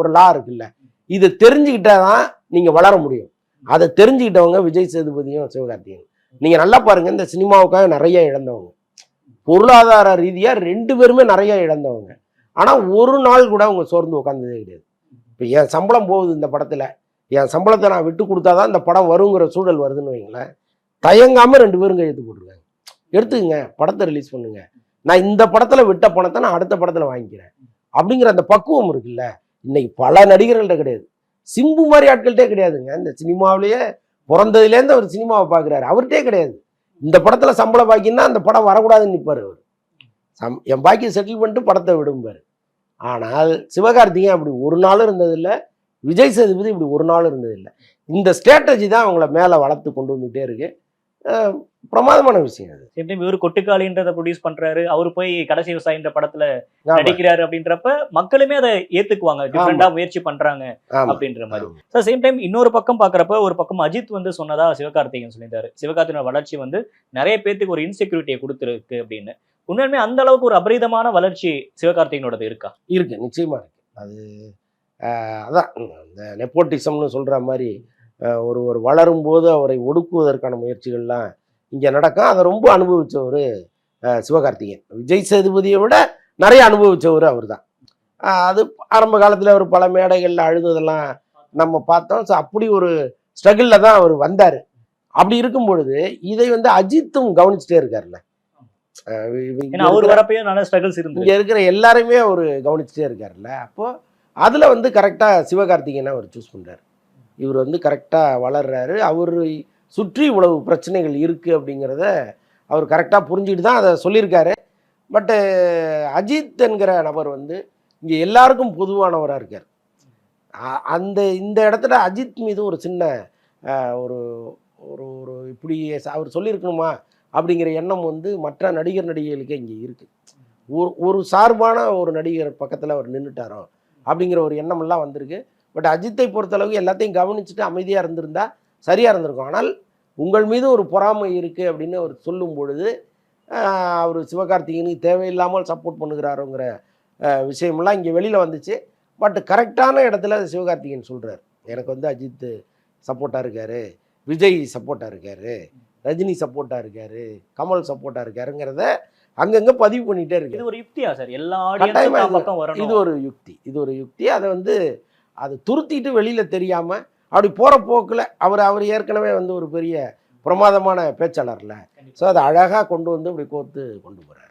ஒரு லா இருக்குல்ல. இதை தெரிஞ்சுக்கிட்டா தான் நீங்கள் வளர முடியும். அதை தெரிஞ்சுக்கிட்டவங்க விஜய் சேதுபதியும் சிவகார்த்திகேயன். நீங்கள் நல்லா பாருங்கள், இந்த சினிமாவுக்காக நிறைய இழந்தவங்க, பொருளாதார ரீதியாக 2 பேருமே நிறைய இழந்தவங்க. ஆனால் ஒரு நாள் கூட அவங்க சோர்ந்து உட்காந்ததே கிடையாது. இப்போ என் சம்பளம் போகுது இந்த படத்தில், என் சம்பளத்தை நான் விட்டு கொடுத்தா தான் இந்த படம் வருங்கிற சூழல் வருதுன்னு வைங்களேன், தயங்காமல் 2 பேரும் கையெழுத்து போட்டுருக்காங்க. எடுத்துக்கங்க, படத்தை ரிலீஸ் பண்ணுங்க, நான் இந்த படத்தில் விட்ட பணத்தை நான் அடுத்த படத்தில் வாங்கிக்கிறேன் அப்படிங்கிற அந்த பக்குவம் இருக்குல்ல. இன்னைக்கு பல நடிகர்கள்ட்ட கிடையாது. சிம்பு மாதிரி ஆட்கள்கிட்டே கிடையாதுங்க. இந்த சினிமாவிலேயே பிறந்ததுலேருந்து அவர் சினிமாவை பார்க்குறாரு, அவர்கிட்டே கிடையாது. இந்த படத்தில் சம்பளம் பாக்கின்னா அந்த படம் வரக்கூடாதுன்னு நிற்பார் அவர். என் பாக்கியை செட்டில் பண்ணிட்டு படத்தை விடும்பார். ஆனால் சிவகார்த்திகேயன் அப்படி ஒரு நாளும் இருந்ததில்லை, விஜய் சேதுபதி இப்படி ஒரு நாளும் இருந்ததில்லை. இந்த ஸ்ட்ராட்டஜி தான் அவங்கள மேலே வளர்த்து கொண்டு வந்துகிட்டே இருக்கு. பிரமாதமான விஷயம் அது. சேம் டைம் இவரு கொட்டுக்காளின்றதை ப்ரொடியூஸ் பண்றாரு, அவரு போய் கடைசி விவசாயின்ற படத்துல நடிக்கிறாரு அப்படின்றப்ப மக்களுமே அதை ஏத்துக்குவாங்க, டிஃபரெண்டா முயற்சி பண்றாங்க அப்படின்ற மாதிரி. சார் சேம் டைம் இன்னொரு பக்கம் பாக்குறப்ப ஒரு பக்கம் அஜித் வந்து சொன்னதா சிவகார்த்திகேயன் சொல்லியிருந்தாரு, சிவகார்த்திகேயனோட வளர்ச்சி வந்து நிறைய பேருக்கு ஒரு இன்செக்யூரிட்டியை கொடுத்துருக்கு அப்படின்னு. உண்மையுமே அந்த அளவுக்கு ஒரு அபரிதமான வளர்ச்சி சிவகார்த்திகேயனோடது இருக்கா? இருக்கு, நிச்சயமா இருக்கு. அது அதான் இந்த நெப்போட்டிசம்னு சொல்ற மாதிரி ஒரு வளரும் போது அவரை ஒடுக்குவதற்கான முயற்சிகள்லாம் இங்கே நடக்கும். அதை ரொம்ப அனுபவித்தவர் சிவகார்த்திகேயன். விஜய் சேதுபதியை விட நிறைய அனுபவித்தவர் அவர் தான். அது ஆரம்ப காலத்தில் அவர் பல மேடைகளில் அழுததெல்லாம் நம்ம பார்த்தோம். ஸோ அப்படி ஒரு ஸ்ட்ரகிளில் தான் அவர் வந்தார். அப்படி இருக்கும் பொழுது இதை வந்து அஜித்தும் கவனிச்சுட்டே இருக்காருல்ல. ஏன்னா அவர் வரப்பையும் நல்ல ஸ்ட்ரகிள்ஸ் இருந்து இங்கே இருக்கிற எல்லாருமே அவர் கவனிச்சுட்டே இருக்காருல்ல. அப்போது அதில் வந்து கரெக்டாக சிவகார்த்திகேயனை அவர் சூஸ் பண்ணுறாரு. இவர் வந்து கரெக்டாக வளர்றாரு. அவர் சுற்றி இவ்வளவு பிரச்சனைகள் இருக்குது அப்படிங்கிறத அவர் கரெக்டாக புரிஞ்சுட்டு தான் அதை சொல்லியிருக்காரு. பட்டு அஜித் என்கிற நபர் வந்து இங்கே எல்லாருக்கும் பொதுவானவராக இருக்கார். இந்த இடத்துல அஜித் மீது ஒரு சின்ன ஒரு ஒரு ஒரு இப்படி அவர் சொல்லியிருக்கணுமா அப்படிங்கிற எண்ணம் வந்து மற்ற நடிகர் நடிகைகளுக்கே இங்கே இருக்குது. ஒரு சார்பான ஒரு நடிகர் பக்கத்தில் அவர் நின்றுட்டாரோ அப்படிங்கிற ஒரு எண்ணமெல்லாம் வந்திருக்கு. பட் அஜித்தை பொறுத்தளவுக்கு எல்லாத்தையும் கவனிச்சுட்டு அமைதியாக இருந்திருந்தா சரியாக இருந்திருக்கும். ஆனால் உங்கள் மீது ஒரு பொறாமை இருக்குது அப்படின்னு அவர் சொல்லும் பொழுது அவர் சிவகார்த்திகேயனுக்கு தேவையில்லாமல் சப்போர்ட் பண்ணுகிறாரோங்கிற விஷயமெல்லாம் இங்கே வெளியில் வந்துச்சு. பட் கரெக்டான இடத்துல சிவகார்த்திகேயன் சொல்கிறார், எனக்கு வந்து அஜித் சப்போர்ட்டாக இருக்கார், விஜய் சப்போர்ட்டாக இருக்கார், ரஜினி சப்போர்ட்டாக இருக்கார், கமல் சப்போர்ட்டாக இருக்காருங்கிறத அங்கங்கே பதிவு பண்ணிகிட்டே இருக்கு. இது ஒரு யுக்தியா சார்? எல்லா ஆடியன்ஸும் பக்கம் வரணும். இது ஒரு யுக்தி. அதை வந்து அதை துருத்திட்டு வெளியில் தெரியாமல் அப்படி போகிற போக்கில் அவர் ஏற்கனவே வந்து ஒரு பெரிய பிரமாதமான பேச்சாளர்ல. ஸோ அதை அழகாக கொண்டு வந்து இப்படி கோர்த்து கொண்டு போகிறார்.